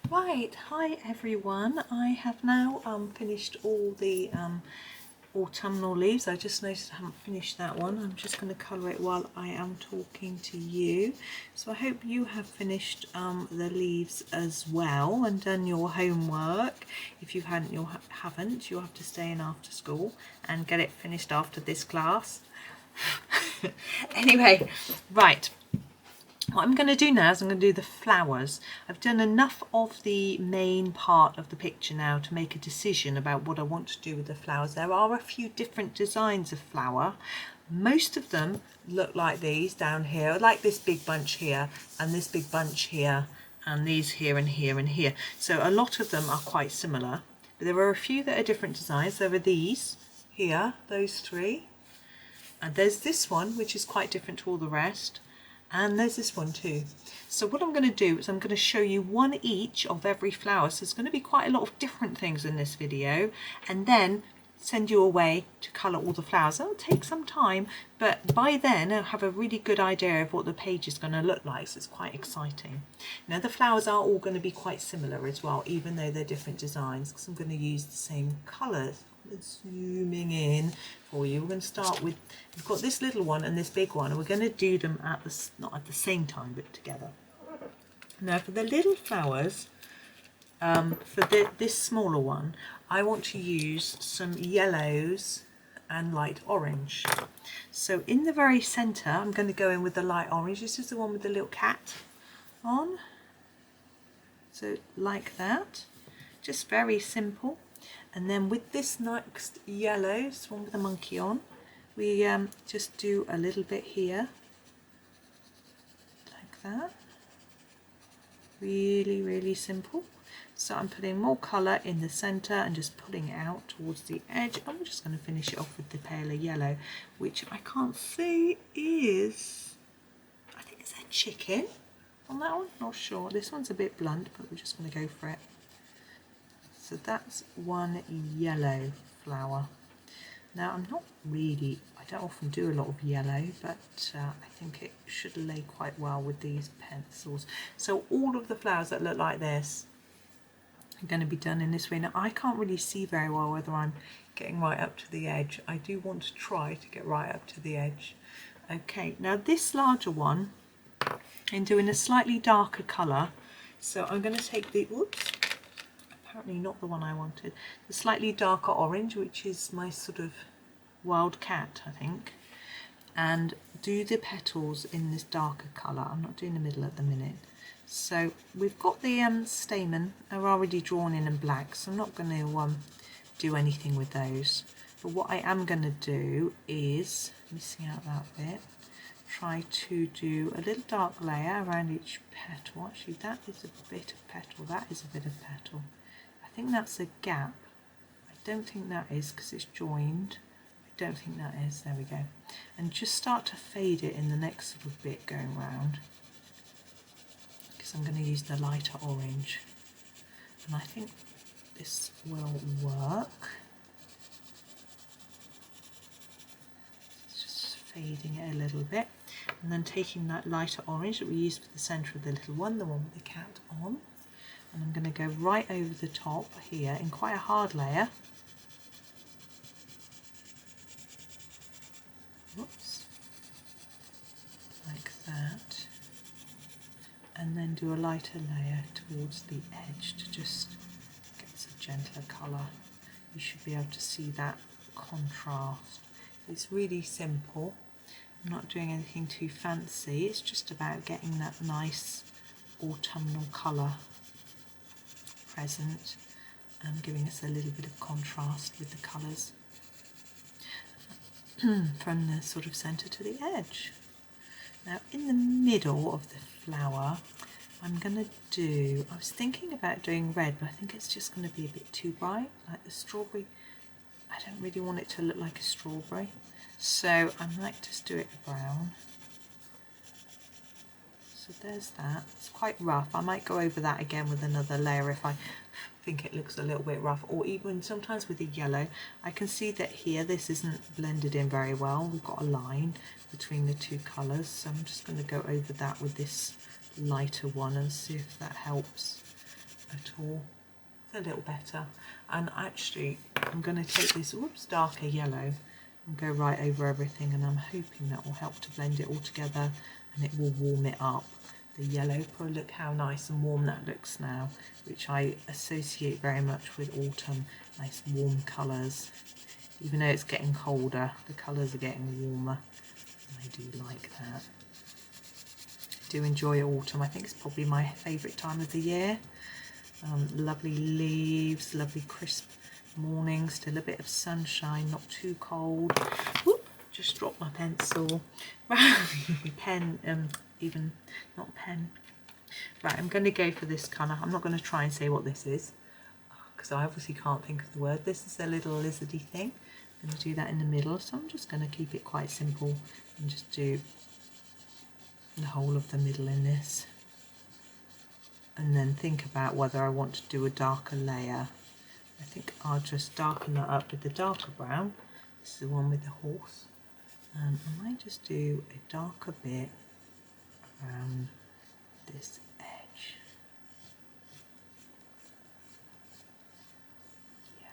Right, hi everyone. I have now finished all the autumnal leaves. I just noticed I haven't finished that one. I'm just going to colour it while I am talking to you. So I hope you have finished the leaves as well and done your homework. If you haven't, you'll have to stay in after school and get it finished after this class. Anyway, right. What I'm going to do now is I'm going to do the flowers. I've done enough of the main part of the picture now to make a decision about what I want to do with the flowers. There are a few different designs of flower. Most of them look like these down here, like this big bunch here and this big bunch here and these here and here and here. So a lot of them are quite similar, but there are a few that are different designs. There are these here, those three, and there's this one which is quite different to all the rest. And there's this one too. So what I'm going to do is I'm going to show you one each of every flower. So there's going to be quite a lot of different things in this video, and then send you away to colour all the flowers. It'll take some time, but by then I'll have a really good idea of what the page is going to look like, so it's quite exciting. Now the flowers are all going to be quite similar as well, even though they're different designs, because I'm going to use the same colours. Zooming in for you, we're going to start with, we've got this little one and this big one, and we're going to do them at the, not at the same time, but together. Now for the little flowers, for this smaller one, I want to use some yellows and light orange. So in the very centre, I'm going to go in with the light orange. This is the one with the little cat on. So like that, just very simple. And then with this next yellow, this one with the monkey on, we just do a little bit here, like that. Really, really simple. So I'm putting more colour in the centre and just pulling it out towards the edge. I'm just going to finish it off with the paler yellow, which I can't see is, I think it's a chicken on that one, not sure. This one's a bit blunt, but we're just going to go for it. So that's one yellow flower. Now I don't often do a lot of yellow, but I think it should lay quite well with these pencils. So all of the flowers that look like this are going to be done in this way. Now I can't really see very well whether I'm getting right up to the edge. I do want to try to get right up to the edge. Okay, now this larger one, I'm doing a slightly darker colour. So I'm going to take the, whoops, apparently not the one I wanted, the slightly darker orange, which is my sort of wild cat, I think, and do the petals in this darker colour. I'm not doing the middle at the minute. So we've got the stamen are already drawn in black, so I'm not going to do anything with those. But what I am going to do is, missing out that bit, try to do a little dark layer around each petal. Actually, that is a bit of petal, that is a bit of petal. I think that's a gap. I don't think that is because it's joined. I don't think that is. There we go. And just start to fade it in the next sort of bit going round, because I'm going to use the lighter orange. And I think this will work. Just fading it a little bit. And then taking that lighter orange that we used for the centre of the little one, the one with the cat on. And I'm going to go right over the top here in quite a hard layer. Whoops. Like that. And then do a lighter layer towards the edge to just get a gentler colour. You should be able to see that contrast. It's really simple. I'm not doing anything too fancy. It's just about getting that nice autumnal colour present and giving us a little bit of contrast with the colours from the sort of centre to the edge. Now in the middle of the flower I'm going to do, I was thinking about doing red, but I think it's just going to be a bit too bright, like the strawberry. I don't really want it to look like a strawberry, so I might just do it brown. So there's that. It's quite rough. I might go over that again with another layer if I think it looks a little bit rough, or even sometimes with the yellow. I can see that here this isn't blended in very well. We've got a line between the two colours, so I'm just going to go over that with this lighter one and see if that helps. at all. It's a little better. And actually I'm going to take this darker yellow and go right over everything, and I'm hoping that will help to blend it all together and it will warm it up. The yellow, oh, look how nice and warm that looks now, which I associate very much with autumn, nice warm colours. Even though it's getting colder, the colours are getting warmer. I do like that. I do enjoy autumn. I think it's probably my favourite time of the year. Lovely leaves, lovely crisp mornings, still a bit of sunshine, not too cold. Whoop, just dropped my pencil. Pen, even not pen. Right, I'm going to go for this colour. I'm not going to try and say what this is because I obviously can't think of the word. This is a little lizardy thing. I'm going to do that in the middle, so I'm just going to keep it quite simple and just do the whole of the middle in this, and then think about whether I want to do a darker layer. I think I'll just darken that up with the darker brown. This is the one with the horse. I might just do a darker bit around this edge. Yeah.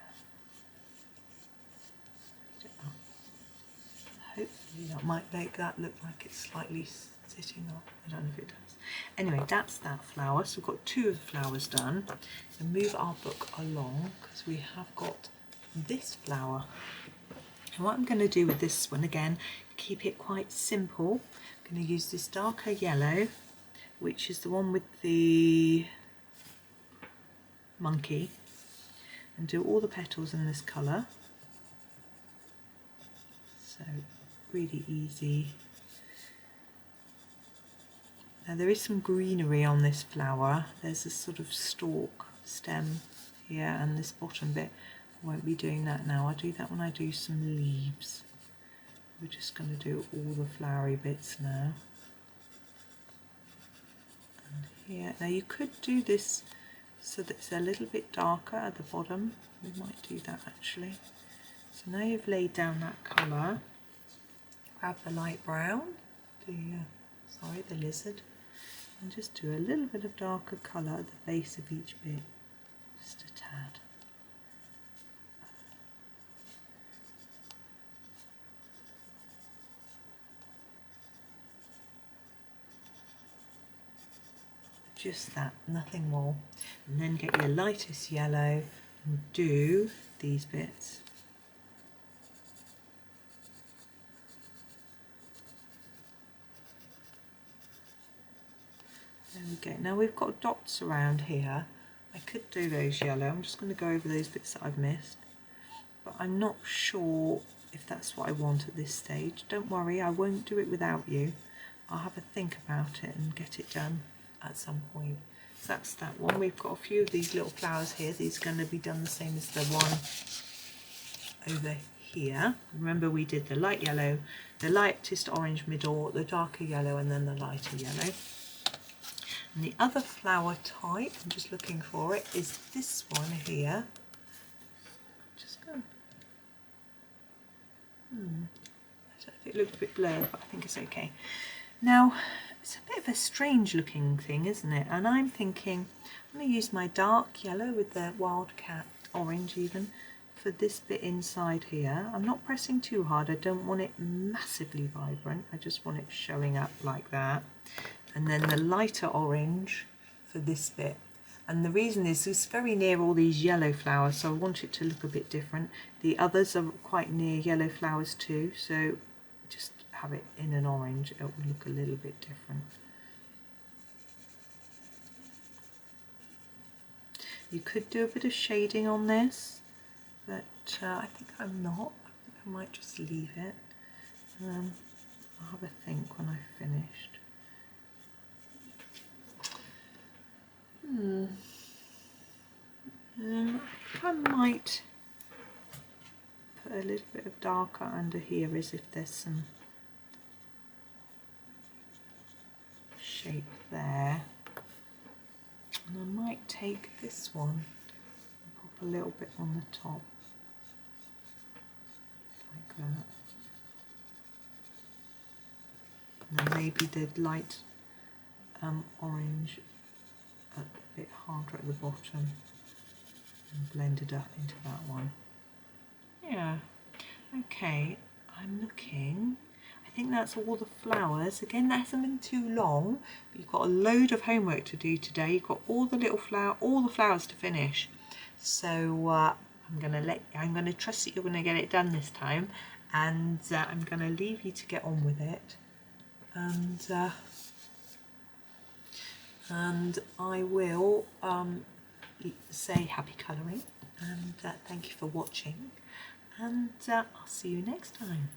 Hopefully that might make that look like it's slightly sitting up. I don't know if it does. Anyway, that's that flower. So we've got 2 of the flowers done. And move our book along because we have got this flower. And what I'm going to do with this one, again, keep it quite simple. I'm going to use this darker yellow, which is the one with the monkey, and do all the petals in this colour. So really easy. Now there is some greenery on this flower. There's a sort of stalk stem here, and this bottom bit. I won't be doing that now. I'll do that when I do some leaves. We're just going to do all the flowery bits now. And here, now you could do this so that it's a little bit darker at the bottom. We might do that actually. So now you've laid down that colour, grab the light brown, the lizard, and just do a little bit of darker colour at the base of each bit, just a tad. Just that, nothing more. And then get your lightest yellow and do these bits. There we go. Now we've got dots around here. I could do those yellow. I'm just going to go over those bits that I've missed. But I'm not sure if that's what I want at this stage. Don't worry, I won't do it without you. I'll have a think about it and get it done at some point. So that's that one. We've got a few of these little flowers here. These are going to be done the same as the one over here. Remember we did the light yellow, the lightest orange middle, the darker yellow, and then the lighter yellow. And the other flower type, I'm just looking for it, is this one here. Just go. I don't know if it looked a bit blurred, but I think it's okay. Now, it's a bit of a strange looking thing, isn't it? And I'm thinking, I'm going to use my dark yellow with the wildcat orange even for this bit inside here. I'm not pressing too hard. I don't want it massively vibrant. I just want it showing up like that. And then the lighter orange for this bit. And the reason is it's very near all these yellow flowers, so I want it to look a bit different. The others are quite near yellow flowers too, so just have it in an orange, it will look a little bit different. You could do a bit of shading on this, but I think I'm not. I think I might just leave it. I'll have a think when I've finished. I might put a little bit of darker under here as if there's some shape there. And I might take this one and pop a little bit on the top, like that. And then maybe the light orange at a bit harder at the bottom and blend it up into that one. Yeah, okay, I'm looking. I think that's all the flowers. Again, that hasn't been too long, but you've got a load of homework to do today. You've got all the flowers to finish. So I'm gonna trust that you're gonna get it done this time, and I'm gonna leave you to get on with it. And I will say happy colouring, and thank you for watching, and I'll see you next time.